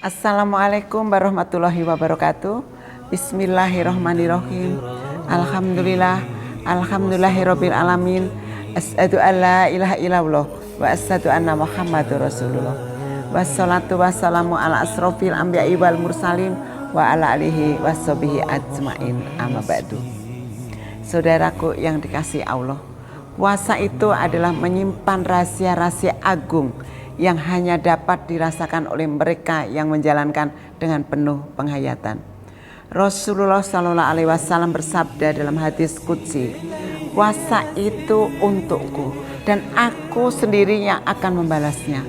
Assalamualaikum warahmatullahi wabarakatuh. Bismillahirrahmanirrahim. Alhamdulillahirabbil alamin. Asyhadu alla ilaha illallah wa asyhadu anna Muhammadur Rasulullah. Wassalatu wassalamu ala asrofil anbiya'i wal mursalin wa ala alihi washabihi ajmain, amma ba'du. Saudaraku yang dikasihi Allah, puasa itu adalah menyimpan rahasia-rahasia agung yang hanya dapat dirasakan oleh mereka yang menjalankan dengan penuh penghayatan. Rasulullah Shallallahu Alaihi Wasallam bersabda dalam hadis qudsi, puasa itu untukku dan aku sendiri yang akan membalasnya.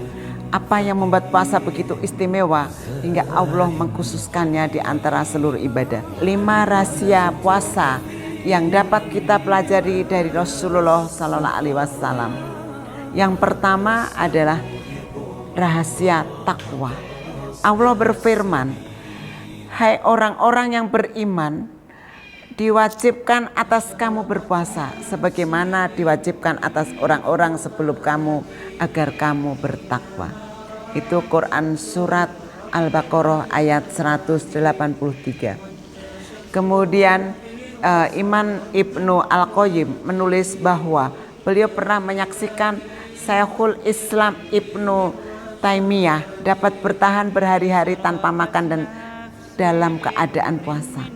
Apa yang membuat puasa begitu istimewa hingga Allah mengkhususkannya di antara seluruh ibadah? 5 rahasia puasa yang dapat kita pelajari dari Rasulullah Shallallahu Alaihi Wasallam. Yang pertama adalah rahasia takwa. Allah berfirman, hai orang-orang yang beriman, diwajibkan atas kamu berpuasa sebagaimana diwajibkan atas orang-orang sebelum kamu agar kamu bertakwa. Itu Quran surat Al-Baqarah ayat 183. Kemudian Imam Ibnu Al-Qayyim menulis bahwa beliau pernah menyaksikan Syekhul Islam Ibnu Taimiyah dapat bertahan berhari-hari tanpa makan dan dalam keadaan puasa.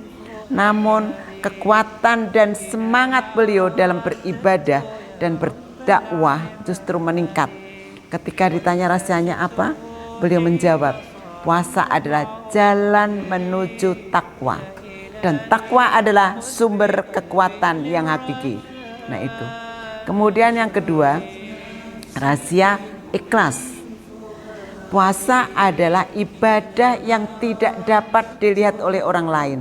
Namun kekuatan dan semangat beliau dalam beribadah dan berdakwah justru meningkat. Ketika ditanya rahasianya apa, beliau menjawab, puasa adalah jalan menuju takwa dan takwa adalah sumber kekuatan yang hakiki. Nah itu. Kemudian yang kedua, rahasia ikhlas. Puasa adalah ibadah yang tidak dapat dilihat oleh orang lain.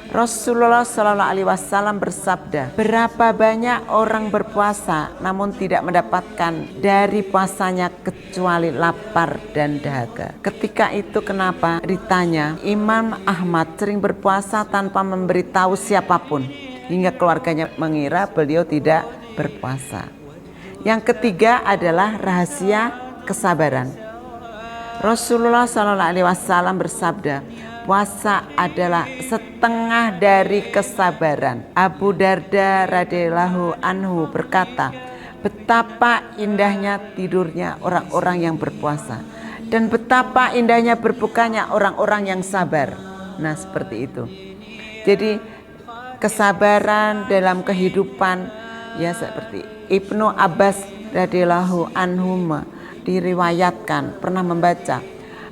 Rasulullah Shallallahu Alaihi Wasallam bersabda, berapa banyak orang berpuasa namun tidak mendapatkan dari puasanya kecuali lapar dan dahaga. Ketika itu kenapa? Ditanya, Imam Ahmad sering berpuasa tanpa memberitahu siapapun hingga keluarganya mengira beliau tidak berpuasa. Yang ketiga adalah rahasia kesabaran. Rasulullah Shallallahu Alaihi Wasallam bersabda, puasa adalah setengah dari kesabaran. Abu Darda radhiyallahu anhu berkata, betapa indahnya tidurnya orang-orang yang berpuasa dan betapa indahnya berbukanya orang-orang yang sabar. Nah seperti itu. Jadi kesabaran dalam kehidupan, ya seperti Ibnu Abbas radhiyallahu anhu diriwayatkan pernah membaca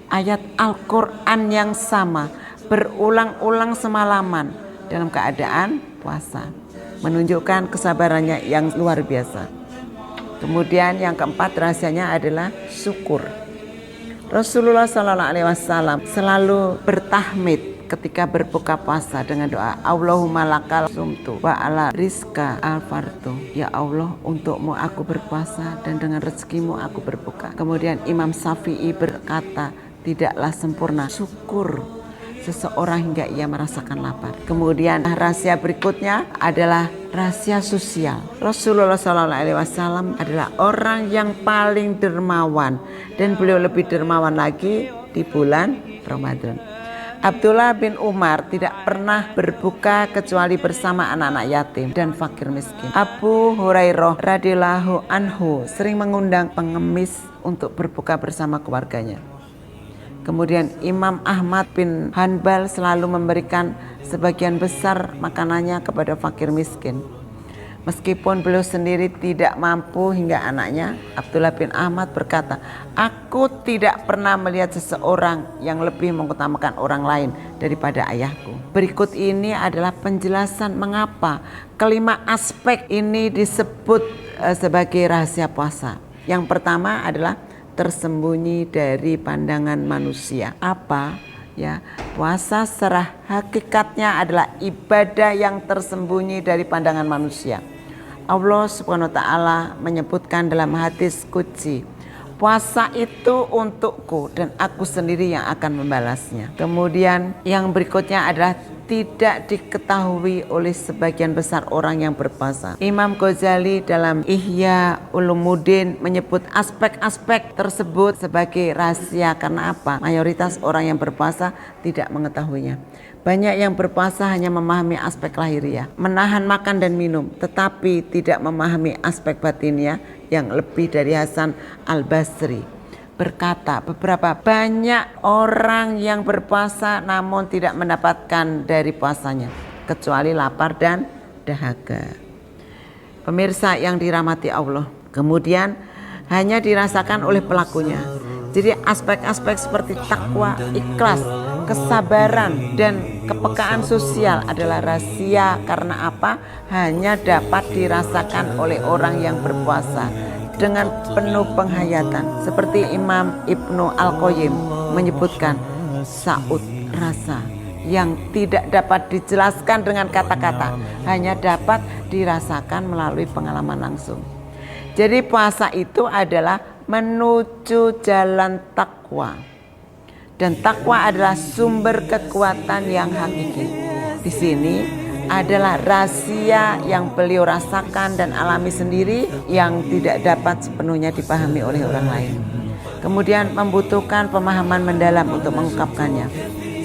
ayat Al-Quran yang sama berulang-ulang semalaman dalam keadaan puasa, menunjukkan kesabarannya yang luar biasa. Kemudian yang keempat rahasianya adalah syukur. Rasulullah Shallallahu Alaihi Wasallam selalu bertahmid ketika berbuka puasa dengan doa, Allahumma lakal sumtu wa ala rizka alfartu. Ya Allah, untukmu aku berpuasa dan dengan rezekimu aku berbuka. Kemudian Imam Syafi'i berkata, tidaklah sempurna syukur seseorang hingga ia merasakan lapar. Kemudian rahasia berikutnya adalah rahasia sosial. Rasulullah SAW adalah orang yang paling dermawan dan beliau lebih dermawan lagi di bulan Ramadan. Abdullah bin Umar tidak pernah berbuka kecuali bersama anak-anak yatim dan fakir miskin. Abu Hurairah radhiyallahu anhu sering mengundang pengemis untuk berbuka bersama keluarganya. Kemudian Imam Ahmad bin Hanbal selalu memberikan sebagian besar makanannya kepada fakir miskin. Meskipun beliau sendiri tidak mampu hingga anaknya, Abdullah bin Ahmad berkata, aku tidak pernah melihat seseorang yang lebih mengutamakan orang lain daripada ayahku. Berikut ini adalah penjelasan mengapa kelima aspek ini disebut sebagai rahasia puasa. Yang pertama adalah tersembunyi dari pandangan manusia. Apa? Ya, puasa secara hakikatnya adalah ibadah yang tersembunyi dari pandangan manusia. Allah Subhanahu wa taala menyebutkan dalam hadis qudsi, puasa itu untukku dan aku sendiri yang akan membalasnya. Kemudian yang berikutnya adalah tidak diketahui oleh sebagian besar orang yang berpuasa. Imam Ghazali dalam Ihya Ulumuddin menyebut aspek-aspek tersebut sebagai rahasia. Karena apa? Mayoritas orang yang berpuasa tidak mengetahuinya. Banyak yang berpuasa hanya memahami aspek lahiriah, menahan makan dan minum, tetapi tidak memahami aspek batinnya yang lebih. Dari Hasan Al-Basri berkata, beberapa banyak orang yang berpuasa namun tidak mendapatkan dari puasanya kecuali lapar dan dahaga. Pemirsa yang dirahmati Allah, kemudian hanya dirasakan oleh pelakunya. Jadi aspek-aspek seperti takwa, ikhlas, kesabaran, dan kepekaan sosial adalah rahasia. Karena apa? Hanya dapat dirasakan oleh orang yang berpuasa dengan penuh penghayatan. Seperti Imam Ibnu Al-Qayyim menyebutkan, saud rasa yang tidak dapat dijelaskan dengan kata-kata, hanya dapat dirasakan melalui pengalaman langsung. Jadi puasa itu adalah menuju jalan takwa, dan takwa adalah sumber kekuatan yang hakiki. Di sini adalah rahasia yang beliau rasakan dan alami sendiri yang tidak dapat sepenuhnya dipahami oleh orang lain. Kemudian membutuhkan pemahaman mendalam untuk mengungkapkannya.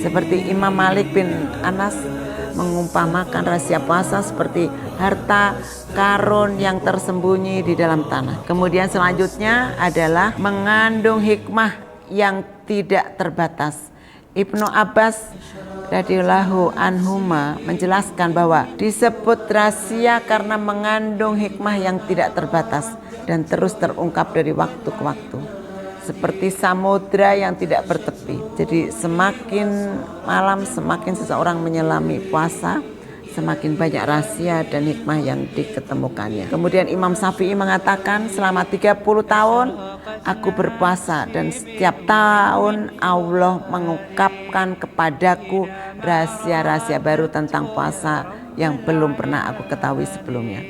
Seperti Imam Malik bin Anas mengumpamakan rahasia puasa seperti harta karun yang tersembunyi di dalam tanah. Kemudian selanjutnya adalah mengandung hikmah yang tidak terbatas. Ibnu Abbas radhiyallahu anhuma menjelaskan bahwa disebut rahasia karena mengandung hikmah yang tidak terbatas dan terus terungkap dari waktu ke waktu, seperti samudra yang tidak bertepi. Jadi semakin malam semakin seseorang menyelami puasa, semakin banyak rahasia dan hikmah yang diketemukannya. Kemudian Imam Syafi'i mengatakan, selama 30 tahun aku berpuasa dan setiap tahun Allah mengungkapkan kepadaku rahasia-rahasia baru tentang puasa yang belum pernah aku ketahui sebelumnya.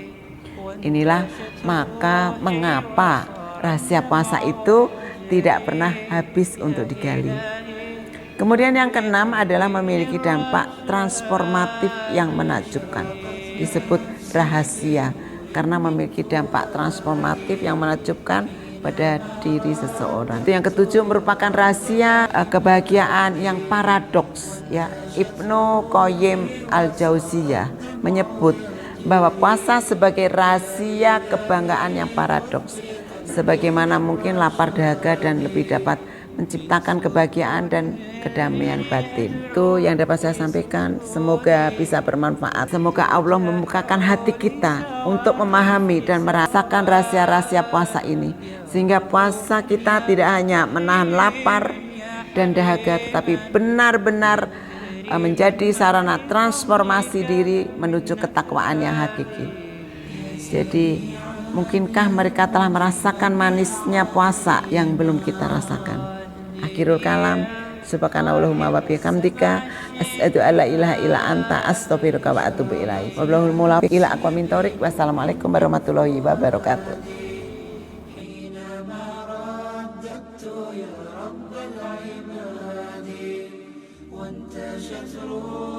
Inilah maka mengapa rahasia puasa itu tidak pernah habis untuk digali. Kemudian yang keenam adalah memiliki dampak transformatif yang menakjubkan. Disebut rahasia karena memiliki dampak transformatif yang menakjubkan pada diri seseorang. Yang ketujuh merupakan rahasia kebahagiaan yang paradoks. Ya, Ibnu Qayyim Al-Jauziyah menyebut bahwa puasa sebagai rahasia kebanggaan yang paradoks. Sebagaimana mungkin lapar dahaga dan lebih dapat menciptakan kebahagiaan dan kedamaian batin. Itu yang dapat saya sampaikan. Semoga bisa bermanfaat. Semoga Allah membukakan hati kita untuk memahami dan merasakan rahasia-rahasia puasa ini, sehingga puasa kita tidak hanya menahan lapar dan dahaga, tetapi benar-benar menjadi sarana transformasi diri menuju ketakwaan yang hakiki. Jadi mungkinkah mereka telah merasakan manisnya puasa yang belum kita rasakan? Akhirul kalam, subhanallahumma wa bihamdika, asyhadu alla ilaha illa anta, astaghfiruka wa atubu ilaik. Wallahul muwaffiq ila aqwamit thoriq. Wassalamualaikum warahmatullahi wabarakatuh. وانتشت روح